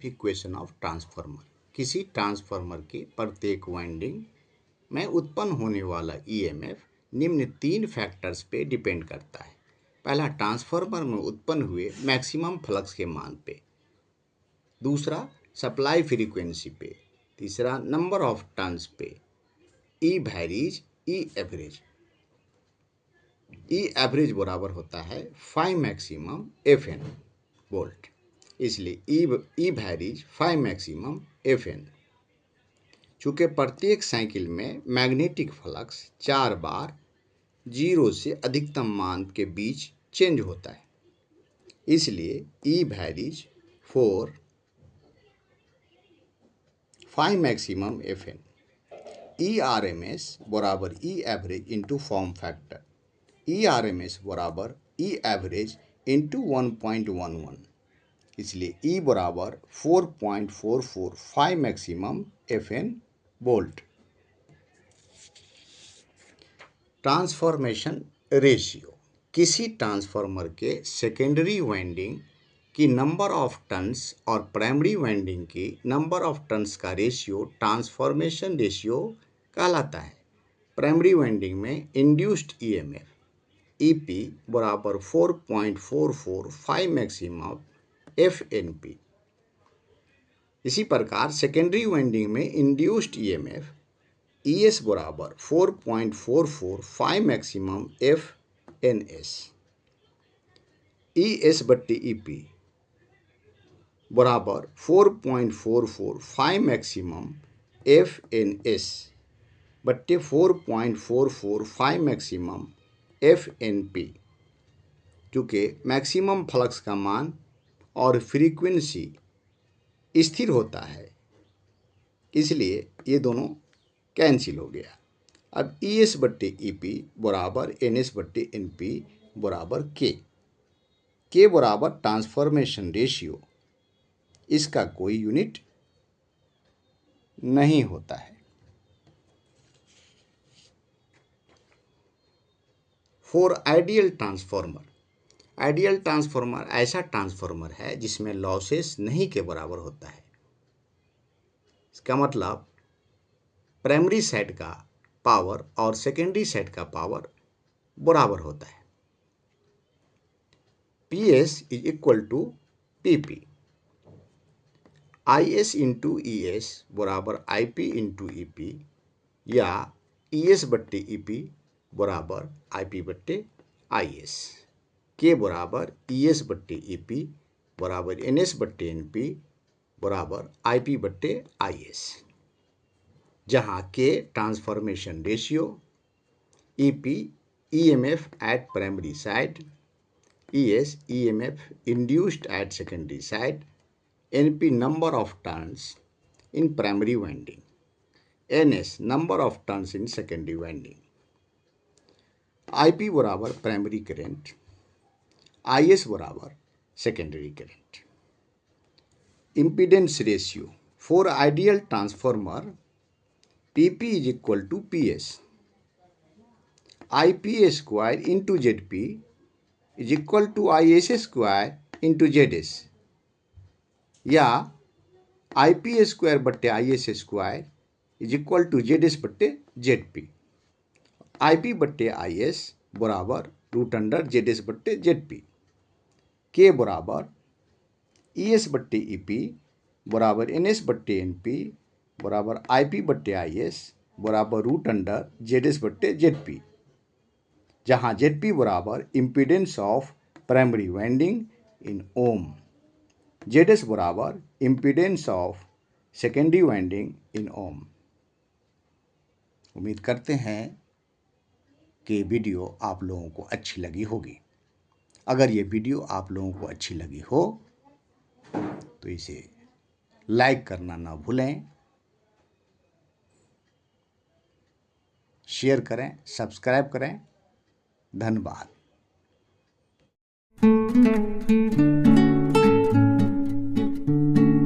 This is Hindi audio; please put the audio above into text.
Equation of transformer. किसी ट्रांसफार्मर के प्रत्येक वाइंडिंग में उत्पन्न होने वाला ईएमएफ निम्न तीन फैक्टर्स पे डिपेंड करता है। पहला, ट्रांसफार्मर में उत्पन्न हुए मैक्सिमम फ्लक्स के मान पे। दूसरा, सप्लाई फ्रीक्वेंसी पे। तीसरा, नंबर ऑफ टर्न्स पे। ई वैरीज ई एवरेज। ई एवरेज बराबर होता है 5 मैक्सिमम एफ एन वोल्ट, इसलिए E varies 5 maximum f N. चूँकि प्रत्येक साइकिल में मैग्नेटिक फ्लक्स 4 बार 0 से अधिकतम मान के बीच चेंज होता है, इसलिए E varies 5 maximum f n. E R M S बराबर E average into form factor. E R M S बराबर ई एवरेज इंटू 1.11, इसलिए ई बराबर 4.445 maximum f n volt. Transformation ratio. किसी ट्रांसफार्मर के सेकेंडरी वाइंडिंग की नंबर ऑफ टर्न्स और प्राइमरी वाइंडिंग की नंबर ऑफ टर्न्स का रेशियो ट्रांसफॉर्मेशन रेशियो कहलाता है। प्राइमरी वाइंडिंग में इंड्यूस्ड ईएमएफ ईपी बराबर 4.445 मैक्सिमम एफ एन पी। इसी प्रकार सेकेंडरी वाइंडिंग में इंड्यूस्ड ईएमएफ ईएस बराबर 4.445 maximum f n s. E S बट्टी ई पी बराबर 4.445 मैक्सिमम एफ एन एस बट्टे 4.445 मैक्सिमम एफ एन पी। चूँकि मैक्सिमम फ्लक्स का मान और फ्रीक्वेंसी स्थिर होता है, इसलिए ये दोनों कैंसिल हो गया। अब ई एस बट्टे ई पी बराबर एन एस बट्टे एन पी बराबर के बराबर ट्रांसफॉर्मेशन रेशियो, इसका कोई यूनिट नहीं होता है। For ideal transformer. Ideal transformer ऐसा ट्रांसफार्मर है जिसमें लॉसेस नहीं के बराबर होता है। इसका मतलब प्राइमरी साइड का पावर और सेकेंडरी साइड का पावर बराबर होता है। P S is equal to P P. I S into E S बराबर I P into E P, या ई एस बट्टे ई पी बराबर आई पी बट्टे आई एस। के बराबर ई एस बट्टे ई पी बराबर एन एस बट्टे एन पी बराबर आई पी बट्टे आई एस, जहाँ K transformation ratio, E P E M F at primary side, E S E M F induced at secondary side, N P number of turns in primary winding, N S number of turns in secondary winding. I P बराबर प्राइमरी करंट, आई एस बराबर secondary current. Impedance ratio for ideal transformer P P is equal to P S. I P square into Z P is equal to I S square into Z S, या आई पी स्क्वायर बट्टे I S square is equal to Z S बट्टे जेड पी। आई पी बट्टे आई एस बराबर रूट अंडर जेड एस बट्टे जेड पी। के बराबर ई एस बट्टे ई पी बराबर एन एस बट्टे एन पी बराबर आई पी बट्टे आई एस बराबर रूट अंडर जेड एस बट्टे जेड पी, जहाँ जेड पी बराबर impedance of primary winding in ohm, Z S बराबर impedance of secondary winding in ohm. उम्मीद करते हैं कि वीडियो आप लोगों को अच्छी लगी होगी। अगर ये वीडियो आप लोगों को अच्छी लगी हो तो इसे लाइक करना ना भूलें, शेयर करें, सब्सक्राइब करें। धन्यवाद।